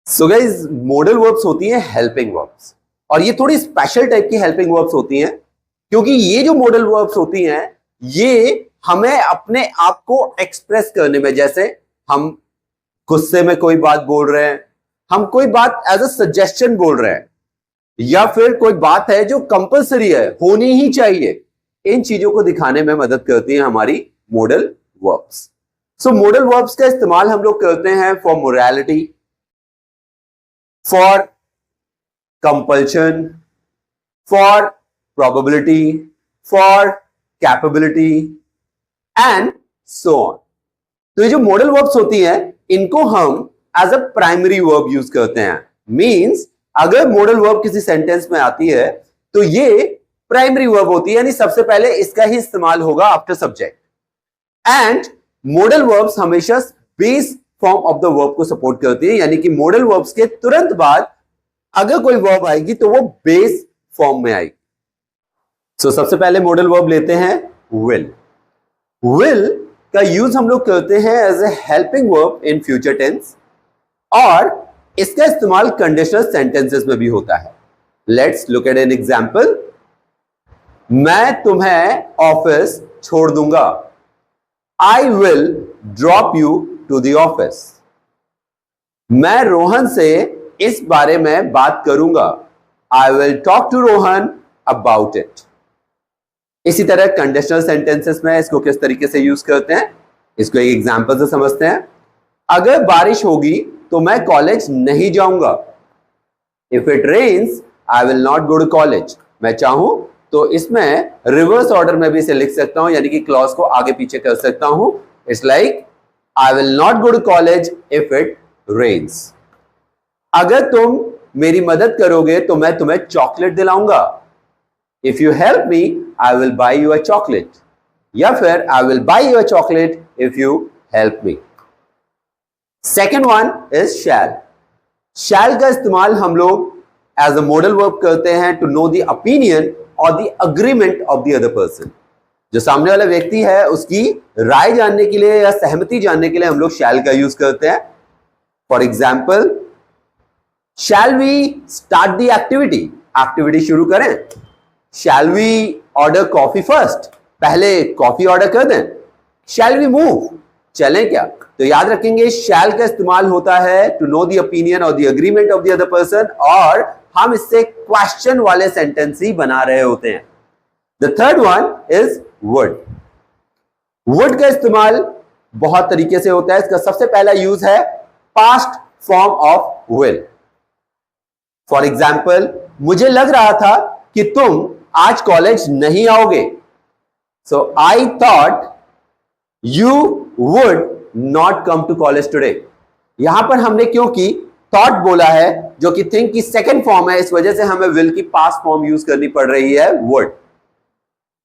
So guys, modal verbs होती हैं helping verbs, और ये थोड़ी स्पेशल टाइप की हेल्पिंग वर्ब्स होती हैं, क्योंकि ये जो मॉडल वर्ब्स होती हैं ये हमें अपने आप को एक्सप्रेस करने में, जैसे हम गुस्से में कोई बात बोल रहे हैं, हम कोई बात एज अ सजेशन बोल रहे हैं, या फिर कोई बात है जो कंपल्सरी है, होनी ही चाहिए, इन चीजों को दिखाने में मदद करती है हमारी मॉडल वर्ब्स। सो मॉडल वर्ब्स का इस्तेमाल हम लोग करते हैं for morality, for compulsion, for probability, for capability and so on। तो ये जो मॉडल वर्ब्स होती हैं इनको हम as a primary verb use करते हैं। मींस अगर मॉडल वर्ब किसी सेंटेंस में आती है तो ये प्राइमरी वर्ब होती है, यानी सबसे पहले इसका ही इस्तेमाल होगा after subject. And modal verbs हमेशा base form of the verb को सपोर्ट करती है, यानी कि मॉडल वर्ब्स के तुरंत बाद अगर कोई वर्ब आएगी तो वो बेस फॉर्म में आएगी। सो सबसे पहले मॉडल वर्ब लेते हैं विल। विल का यूज हम लोग करते हैं as a helping verb in future tense, और इसका इस्तेमाल कंडीशनल सेंटेंसेस में भी होता है। Let's look at an example. मैं तुम्हें ऑफिस छोड़ दूंगा। I will drop you to the office. मैं रोहन से इस बारे में बात करूंगा। I will talk to Rohan about it. इसी तरह कंडीशनल सेंटेंसेस में इसको किस तरीके से यूज करते हैं, इसको एक एग्जांपल से समझते हैं। अगर बारिश होगी तो मैं कॉलेज नहीं जाऊंगा। If it rains I will not go to college. मैं चाहूं तो इसमें रिवर्स ऑर्डर में भी इसे लिख सकता हूं, यानी कि क्लॉज को आगे पीछे कर सकता हूं। It's like I will not go to college if it rains। अगर तुम मेरी मदद करोगे तो मैं तुम्हें chocolate दिलाऊंगा। If you help me, I will buy you a chocolate। या फिर I will buy you a chocolate if you help me। Second one is shall। shall का इस्तेमाल हम लोग as a modal verb करते हैं to know the opinion or the agreement of the other person। जो सामने वाला व्यक्ति है उसकी राय जानने के लिए या सहमति जानने के लिए हम लोग शैल का यूज करते हैं। For example, shall we start the activity. Activity शुरू करें। Shall we order coffee first. पहले कॉफी ऑर्डर कर दें। Shall we move. चलें क्या? तो याद रखेंगे शैल का इस्तेमाल होता है टू नो द ओपिनियन और the agreement of the other person, और हम इससे क्वेश्चन वाले सेंटेंस ही बना रहे होते हैं। The third one is would. Would का इस्तेमाल बहुत तरीके से होता है। इसका सबसे पहला यूज है past form of will. For example, मुझे लग रहा था कि तुम आज कॉलेज नहीं आओगे। So I thought you would not come to college today. यहां पर हमने क्योंकि थॉट बोला है जो कि थिंक की सेकेंड फॉर्म है, इस वजह से हमें विल की पास्ट फॉर्म यूज करनी पड़ रही है, वुड।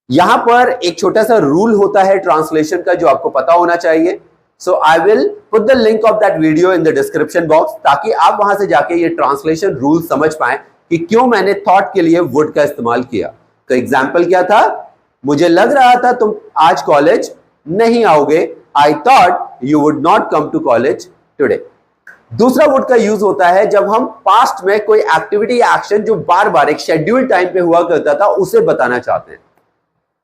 यहां पर एक छोटा सा रूल होता है ट्रांसलेशन का जो आपको पता होना चाहिए। So I will put the link of that video in the description box, ताकि आप वहां से जाके ये ट्रांसलेशन रूल समझ पाएं कि क्यों मैंने थॉट के लिए वुड का इस्तेमाल किया। तो एग्जाम्पल क्या था? मुझे लग रहा था तुम आज कॉलेज नहीं आओगे। I thought you would not come to college today. दूसरा वुड का यूज होता है जब हम पास्ट में कोई एक्टिविटी या एक्शन जो बार बार एक शेड्यूल टाइम पे हुआ करता था उसे बताना चाहते हैं।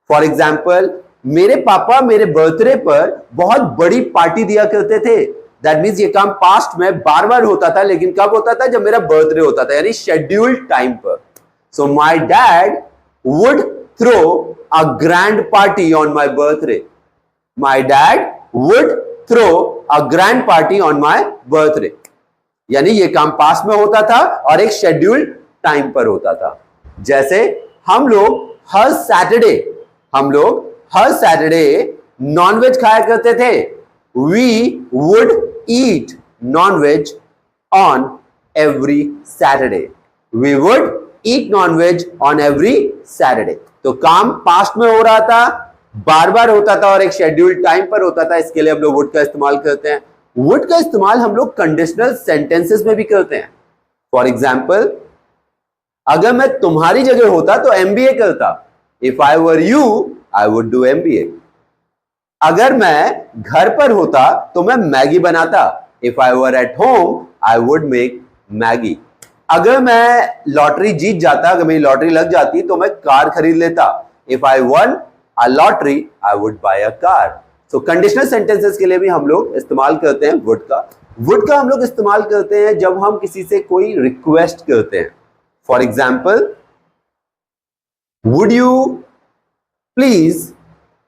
फॉर एग्जाम्पल, मेरे पापा मेरे बर्थडे पर बहुत बड़ी पार्टी दिया करते थे। दैट मीन्स ये काम पास्ट में बार बार होता था, लेकिन कब होता था? जब मेरा बर्थडे होता था, यानी शेड्यूल्ड टाइम पर। So my dad would throw a grand party on my birthday. My dad would throw a grand party on my birthday. यानी ये काम पास्ट में होता था और एक शेड्यूल्ड टाइम पर होता था। जैसे हम लोग हर सैटरडे नॉनवेज खाया करते थे। We would eat non-veg on every Saturday. We would eat non-veg on every Saturday. तो काम पास्ट में हो रहा था, बार बार होता था और एक शेड्यूल्ड टाइम पर होता था, इसके लिए हम लोग वुड का इस्तेमाल करते हैं। वुड का इस्तेमाल हम लोग कंडीशनल सेंटेंसेस में भी करते हैं। फॉर एग्जाम्पल, अगर मैं तुम्हारी जगह होता तो एमबीए करता। If I were you I would do MBA. अगर मैं घर पर होता तो मैं मैगी बनाता। If I were at home I would make Maggi. अगर मैं लॉटरी जीत जाता, अगर मेरी लॉटरी लग जाती तो मैं कार खरीद लेता। If I one a lottery I would buy a car. So conditional sentences के लिए भी हम लोग इस्तेमाल करते हैं वुड का। वुड का हम लोग इस्तेमाल करते हैं जब हम किसी से कोई रिक्वेस्ट करते हैं। For example, would you please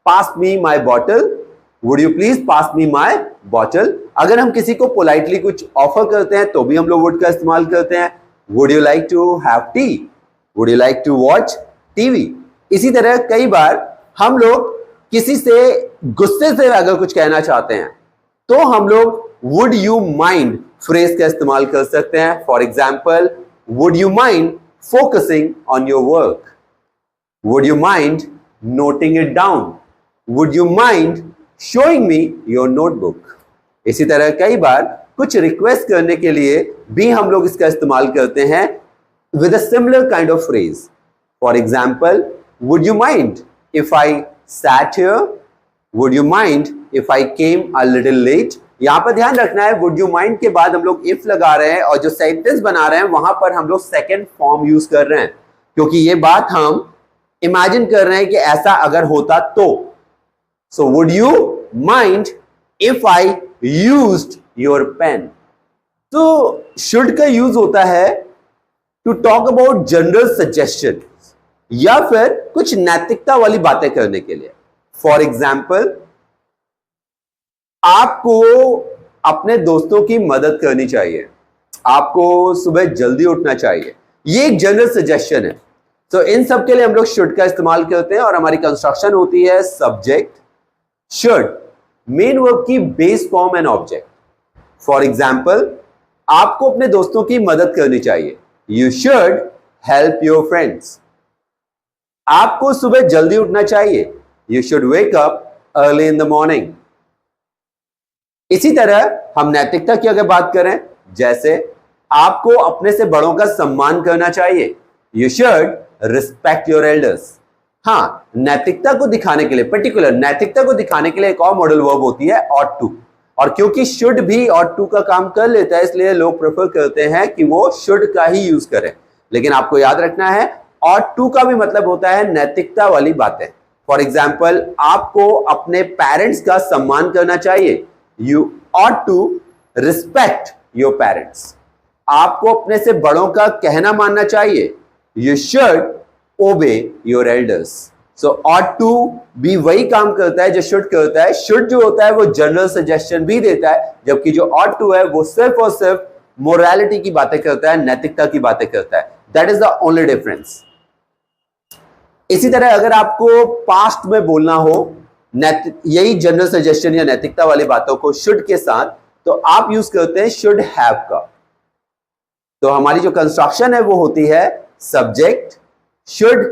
pass me my bottle. Would you please pass me my bottle. अगर हम किसी को पोलाइटली कुछ ऑफर करते हैं तो भी हम लोग वुड का इस्तेमाल करते हैं। Would you like to have tea. Would you like to watch TV. इसी तरह कई बार हम लोग किसी से गुस्से से अगर कुछ कहना चाहते हैं तो हम लोग वुड यू माइंड फ्रेज का इस्तेमाल कर सकते हैं। For example, would you mind focusing on your work. Would you mind noting it down. Would you mind showing me your notebook. इसी तरह कई बार कुछ रिक्वेस्ट करने के लिए भी हम लोग इसका इस्तेमाल करते हैं with a similar kind of phrase. For example, would you mind if I sat here? Would you mind if I came a little late? यहां पर ध्यान रखना है, would you mind के बाद हम लोग if लगा रहे हैं और जो सेंटेंस बना रहे हैं वहां पर हम लोग सेकेंड फॉर्म यूज कर रहे हैं, क्योंकि ये बात हम इमेजिन कर रहे हैं कि ऐसा अगर होता तो। So would you mind if I used your pen? तो should का यूज होता है to talk about general suggestion या फिर कुछ नैतिकता वाली बातें करने के लिए। फॉर एग्जाम्पल, आपको अपने दोस्तों की मदद करनी चाहिए, आपको सुबह जल्दी उठना चाहिए। ये एक जनरल सजेशन है। तो इन सब के लिए हम लोग शुड का इस्तेमाल करते हैं और हमारी कंस्ट्रक्शन होती है सब्जेक्ट शुड, मेन वर्ब की base form and object. For example, आपको अपने दोस्तों की मदद करनी चाहिए। You should help your friends. आपको सुबह जल्दी उठना चाहिए। You should wake up early in the morning. इसी तरह हम नैतिकता की अगर बात करें, जैसे आपको अपने से बड़ों का सम्मान करना चाहिए। You should respect your elders. हाँ, नैतिकता को दिखाने के लिए, पर्टिकुलर नैतिकता को दिखाने के लिए एक और मॉडल वर्ब होती है ऑट टू। और क्योंकि शुड भी ऑट टू का काम कर लेता है, इसलिए लोग प्रेफर करते हैं कि वो शुड का ही यूज करें। लेकिन आपको याद रखना है, ऑट टू का भी मतलब होता है नैतिकता वाली बातें। फॉर एग्जाम्पल, आपको अपने पेरेंट्स का सम्मान करना चाहिए। You ought to respect your parents. आपको अपने से बड़ों का कहना मानना चाहिए। You should obey your elders. So ought to भी वही काम करता है जो शुड करता है। शुड जो होता है वो जनरल सजेशन भी देता है, जबकि जो ऑट टू है वो सिर्फ और सिर्फ मोरालिटी की बातें करता है, नैतिकता की बातें करता है। That is the only difference. इसी तरह अगर आपको पास्ट में बोलना हो यही जनरल सजेशन या नैतिकता वाली बातों को शुड के साथ, तो आप यूज करते हैं शुड हैव का। तो हमारी जो कंस्ट्रक्शन है वो होती है subject should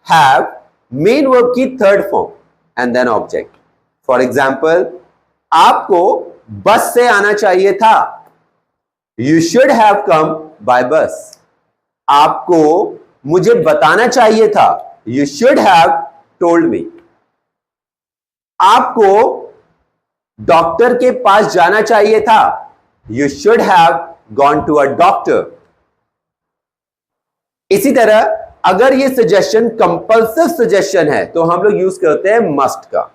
have, main verb की third form and then object. For example, आपको बस से आना चाहिए था। You should have come by bus. आपको मुझे बताना चाहिए था। You should have told me. आपको डॉक्टर के पास जाना चाहिए था। You should have gone to a doctor. इसी तरह अगर ये सजेशन कंपल्सिव सजेशन है तो हम लोग यूज करते हैं मस्ट का।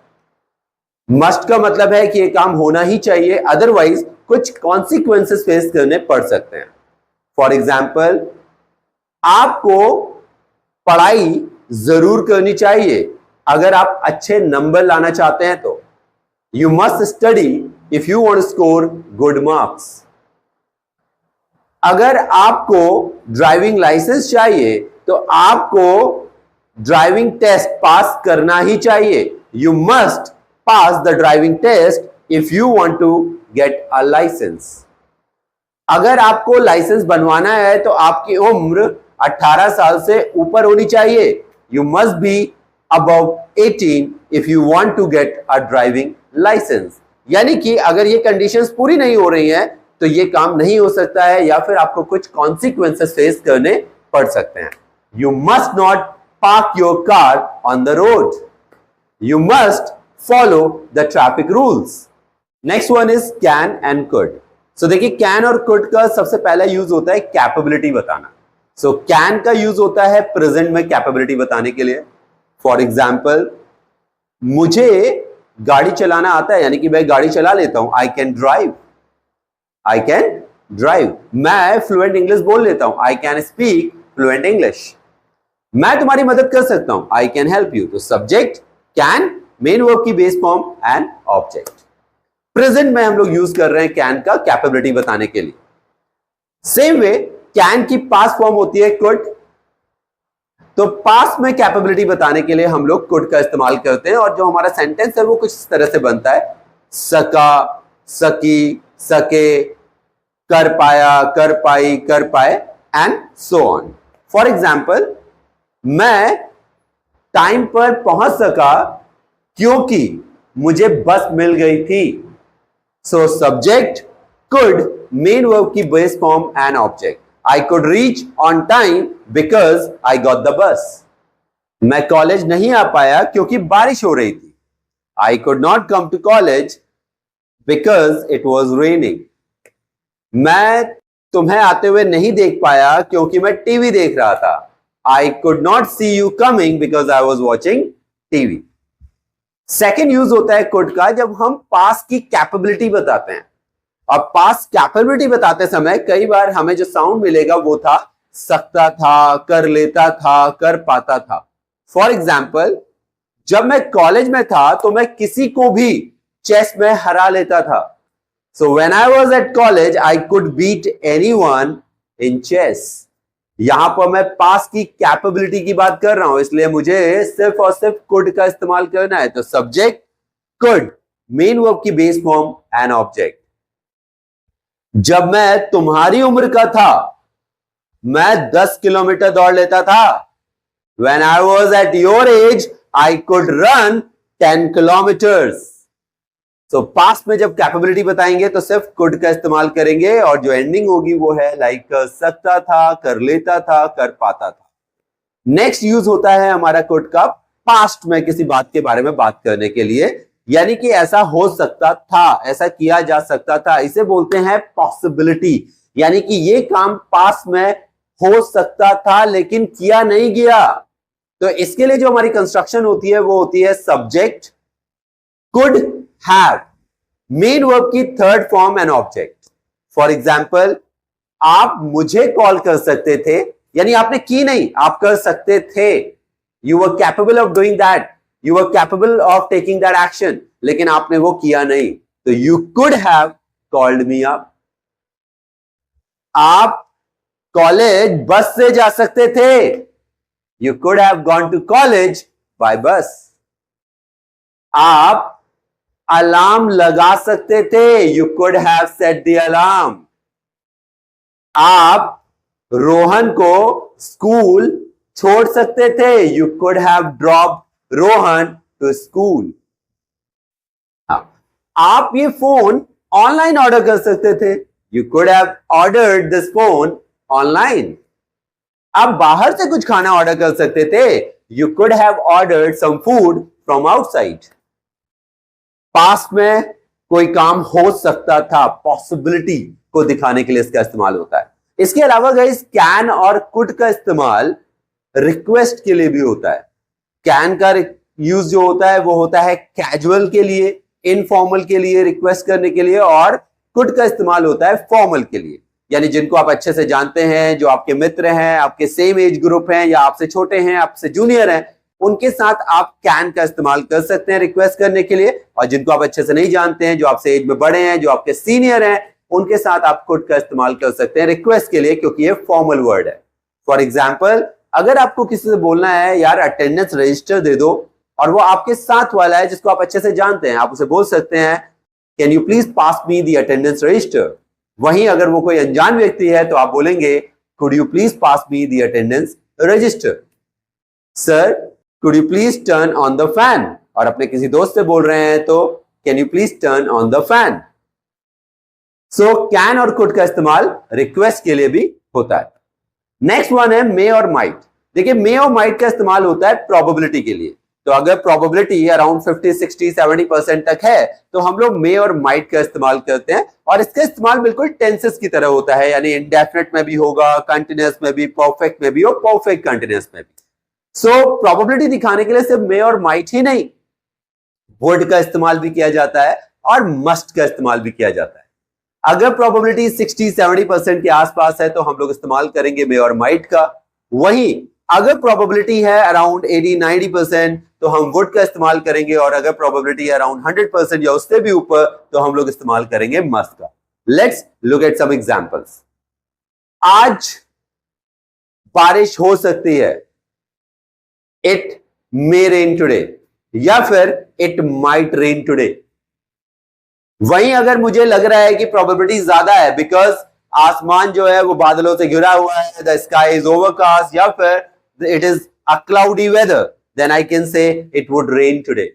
मस्ट का मतलब है कि ये काम होना ही चाहिए, अदरवाइज कुछ कॉन्सिक्वेंसेस फेस करने पड़ सकते हैं। फॉर एग्जाम्पल, आपको पढ़ाई जरूर करनी चाहिए अगर आप अच्छे नंबर लाना चाहते हैं तो। You must study if you want to score good marks. अगर आपको ड्राइविंग लाइसेंस चाहिए तो आपको ड्राइविंग टेस्ट पास करना ही चाहिए। You must pass the driving test if you want to get a licence. अगर आपको लाइसेंस बनवाना है तो आपकी उम्र 18 साल से ऊपर होनी चाहिए। You must be above 18 if you want to get a driving license। यानी कि अगर ये कंडीशंस पूरी नहीं हो रही हैं तो ये काम नहीं हो सकता है या फिर आपको कुछ कॉन्सिक्वेंसेस फेस करने पड़ सकते हैं। You must not park your car on the road. You must follow the traffic rules. Next one is can and could. सो देखिए कैन और कुड का सबसे पहला यूज होता है कैपेबिलिटी बताना। सो कैन का यूज होता है प्रेजेंट में कैपेबिलिटी बताने के लिए। फॉर एग्जाम्पल, मुझे गाड़ी चलाना आता है, यानी कि मैं गाड़ी चला लेता हूं, I can drive. I can drive. मैं फ्लुएंट इंग्लिश बोल लेता हूं, I can speak fluent English. मैं तुम्हारी मदद कर सकता हूं, आई कैन हेल्प यू। तो सब्जेक्ट कैन, मेन वर्ब की base form and object. Present में हम लोग यूज कर रहे हैं कैन का कैपेबिलिटी बताने के लिए। सेम वे कैन की पास्ट फॉर्म होती है कुड। तो पास्ट में कैपेबिलिटी बताने के लिए हम लोग कुड का इस्तेमाल करते हैं, और जो हमारा सेंटेंस है वो कुछ इस तरह से बनता है, सका, सकी, सके, कर पाया, कर पाई, कर पाए, and so on. For example, मैं टाइम पर पहुंच सका क्योंकि मुझे बस मिल गई थी। So subject could, main verb की base form and object. I could reach on time because I got the bus. मैं कॉलेज नहीं आ पाया क्योंकि बारिश हो रही थी। I could not come to college because it was raining. मैं तुम्हें आते हुए नहीं देख पाया क्योंकि मैं टीवी देख रहा था। I could not see you coming because I was watching TV. Second use होता है could का जब हम पास्ट की कैपेबिलिटी बताते हैं। अब पास्ट कैपेबिलिटी बताते समय कई बार हमें जो साउंड मिलेगा वो था सकता था, कर लेता था, कर पाता था। फॉर एग्जाम्पल, जब मैं कॉलेज में था तो मैं किसी को भी चेस में हरा लेता था। So when I was at college I could beat anyone in chess. यहां पर मैं पास्ट की कैपेबिलिटी की बात कर रहा हूं, इसलिए मुझे सिर्फ और सिर्फ कुड का इस्तेमाल करना है। तो सब्जेक्ट कुड, मेन वर्ब की बेस फॉर्म एंड ऑब्जेक्ट। जब मैं तुम्हारी उम्र का था मैं 10 किलोमीटर दौड़ लेता था। When I was at your age, I could run 10 kilometers. So past में जब कैपेबिलिटी बताएंगे तो सिर्फ could का इस्तेमाल करेंगे, और जो एंडिंग होगी वो है लाइक कर सकता था, कर लेता था, कर पाता था। नेक्स्ट यूज होता है हमारा could का पास्ट में किसी बात के बारे में बात करने के लिए, यानी कि ऐसा हो सकता था, ऐसा किया जा सकता था। इसे बोलते हैं पॉसिबिलिटी, यानी कि ये काम पास्ट में हो सकता था लेकिन किया नहीं गया। तो इसके लिए जो हमारी कंस्ट्रक्शन होती है वो होती है subject could have, main verb की third form and object. For example, आप मुझे कॉल कर सकते थे, यानी आपने की नहीं, आप कर सकते थे। You were capable of doing that, you were capable of taking that action, लेकिन आपने वो किया नहीं। तो you could have called me up. आप कॉलेज बस से जा सकते थे। You could have gone to college by bus. आप अलार्म लगा सकते थे। You could have set the alarm. आप रोहन को स्कूल छोड़ सकते थे। You could have dropped Rohan to school. आप ये फोन ऑनलाइन ऑर्डर कर सकते थे। You could have ordered this phone online. आप बाहर से कुछ खाना ऑर्डर कर सकते थे। You could have ordered some food from outside. Past में कोई काम हो सकता था, पॉसिबिलिटी को दिखाने के लिए इसका इस्तेमाल होता है। इसके अलावा गाइस कैन और कुड का इस्तेमाल रिक्वेस्ट के लिए भी होता है। कैन का यूज जो होता है वो होता है कैजुअल के लिए, इनफॉर्मल के लिए, रिक्वेस्ट करने के लिए, और कुड का इस्तेमाल होता है फॉर्मल के लिए, यानी जिनको आप अच्छे से जानते हैं, जो आपके मित्र हैं, आपके सेम एज ग्रुप हैं, या आपसे छोटे हैं, आपसे जूनियर हैं, उनके साथ आप कैन का इस्तेमाल कर सकते हैं रिक्वेस्ट करने के लिए। और जिनको आप अच्छे से नहीं जानते हैं, जो आपसे एज में बड़े हैं, जो आपके सीनियर हैं, उनके साथ आप कुड का इस्तेमाल कर सकते हैं रिक्वेस्ट के लिए, क्योंकि ये फॉर्मल वर्ड है। फॉर एग्जाम्पल, अगर आपको किसी से बोलना है यार अटेंडेंस रजिस्टर दे दो, और वो आपके साथ वाला है जिसको आप अच्छे से जानते हैं, आप उसे बोल सकते हैं can you please pass me the attendance register. वहीं अगर वो कोई अनजान व्यक्ति है तो आप बोलेंगे could you please pass me the attendance register. Sir could you please turn on the fan, और अपने किसी दोस्त से बोल रहे हैं तो can you please turn on the fan. So can और कुड का इस्तेमाल रिक्वेस्ट के लिए भी होता है। नेक्स्ट वन है मे और माइट। देखिए मे और माइट का इस्तेमाल होता है प्रोबेबिलिटी के लिए। तो अगर प्रोबेबिलिटी अराउंड 50, 60, 70% तक है तो हम लोग मे और माइट का इस्तेमाल करते हैं, और इसका इस्तेमाल बिल्कुल टेंसेस की तरह होता है, यानी इंडेफिनिट में भी होगा, कंटिन्यूअस में भी, परफेक्ट में भी और परफेक्ट कंटिन्यूअस में भी। सो प्रोबेबिलिटी दिखाने के लिए सिर्फ मे और माइट ही नहीं, वुड का इस्तेमाल भी किया जाता है और मस्ट का इस्तेमाल भी किया जाता है। अगर प्रोबेबिलिटी 60-70% के आसपास है तो हम लोग इस्तेमाल करेंगे मे और माइट का। वहीं अगर प्रोबेबिलिटी है अराउंड 80-90% तो हम वुड का इस्तेमाल करेंगे, और अगर प्रोबेबिलिटी अराउंड 100% या उससे भी ऊपर तो हम लोग इस्तेमाल करेंगे मस्ट का। Let's look at some examples. आज बारिश हो सकती है, इट मे रेन टुडे, या फिर इट माइट रेन टुडे। वहीं अगर मुझे लग रहा है कि प्रोबेबिलिटी ज्यादा है बिकॉज आसमान जो है वो बादलों से घिरा हुआ है, द स्काई इज ओवरकास्ट, या फिर it is a cloudy weather, then I can say it would rain today.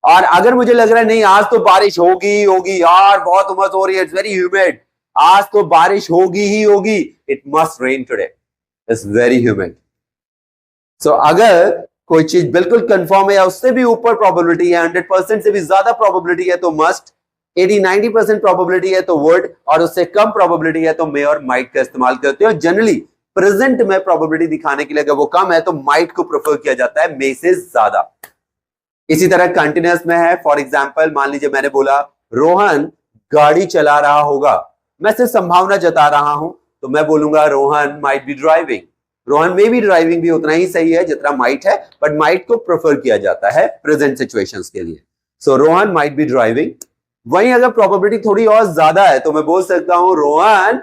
और अगर मुझे लग रहा है नहीं आज तो बारिश होगी होगी यार, बहुत उमस हो रही है, इट्स वेरी ह्यूमिड, आज तो बारिश होगी ही होगी, it must rain today, it's very humid. So अगर कोई चीज बिल्कुल कंफर्म है या उससे भी ऊपर प्रोबेबिलिटी है, 100% से भी ज्यादा प्रोबेबिलिटी है तो मस्ट, 80-90% प्रोबेबिलिटी है तो वुड, और उससे कम प्रोबेबिलिटी है तो मे और माइट का इस्तेमाल करते हो। जनरली प्रेजेंट में प्रोबेबिलिटी दिखाने के लिए अगर वो कम है तो माइट को प्रेफर किया जाता है मे से ज्यादा। इसी तरह कंटिन्यूअस में है, फॉर एग्जांपल मान लीजिए मैंने बोला रोहन गाड़ी चला रहा होगा, मैं सिर्फ संभावना जता रहा हूं तो मैं बोलूंगा Rohan might be driving. Rohan में भी ड्राइविंग भी उतना ही सही है जितना माइट है, बट माइट को प्रेफर किया जाता है प्रेजेंट सिचुएशंस के लिए। सो रोहन माइट बी ड्राइविंग। वहीं अगर प्रोबेबिलिटी थोड़ी और ज्यादा है तो मैं बोल सकता हूं रोहन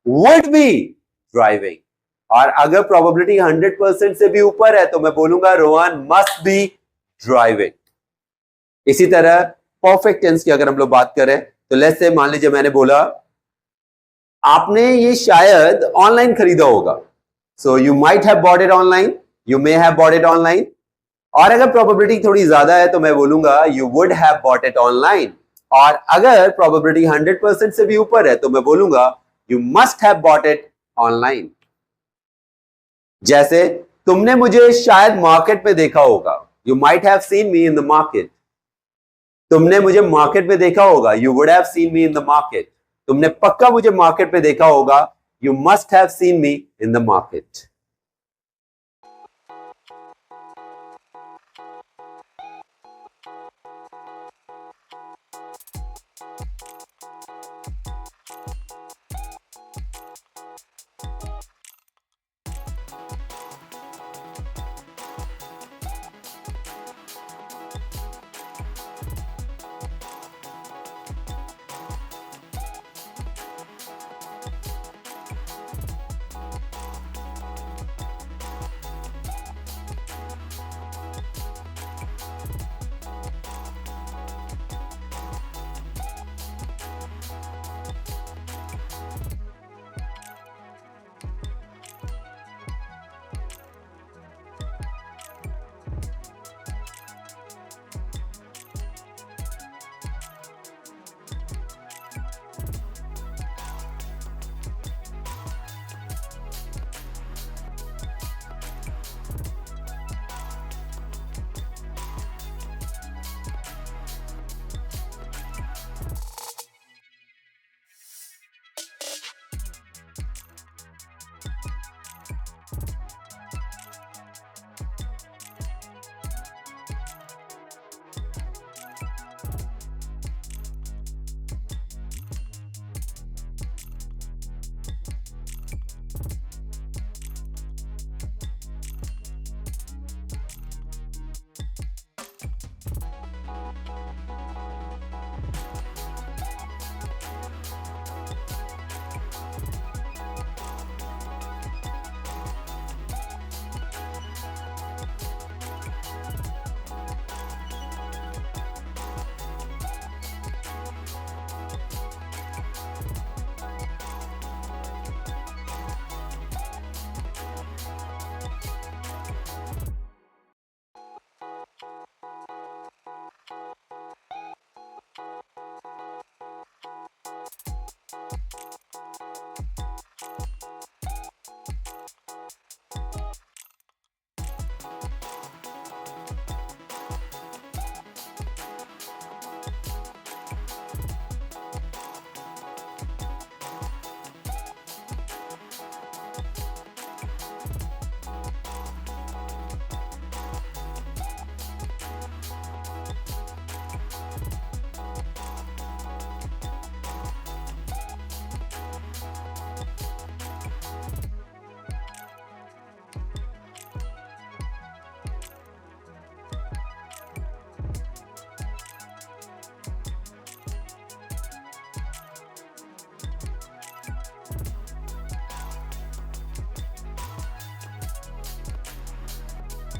वुड बी ड्राइविंग, और अगर प्रोबेबिलिटी 100% से भी ऊपर है तो मैं बोलूंगा रोहन मस्ट बी ड्राइविंग। इसी तरह परफेक्ट टेंस की अगर हम लोग बात करें तो लेट्स से मान लीजिए मैंने बोला आपने ये शायद ऑनलाइन खरीदा होगा, so you might have bought it online, you may have bought it online. और अगर प्रोबेबिलिटी थोड़ी ज्यादा है तो मैं बोलूंगा you would have bought it online, और अगर प्रोबेबिलिटी 100% से भी ऊपर है तो मैं बोलूंगा you must have bought it online. जैसे तुमने मुझे शायद मार्केट में देखा होगा, you might have seen me in the market. तुमने मुझे मार्केट में देखा होगा, you would have seen me in the market. तुमने पक्का मुझे मार्केट में देखा होगा, you must have seen me in the market.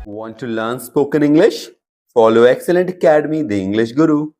Want to learn spoken English? Follow Excellent Academy, the English Guru.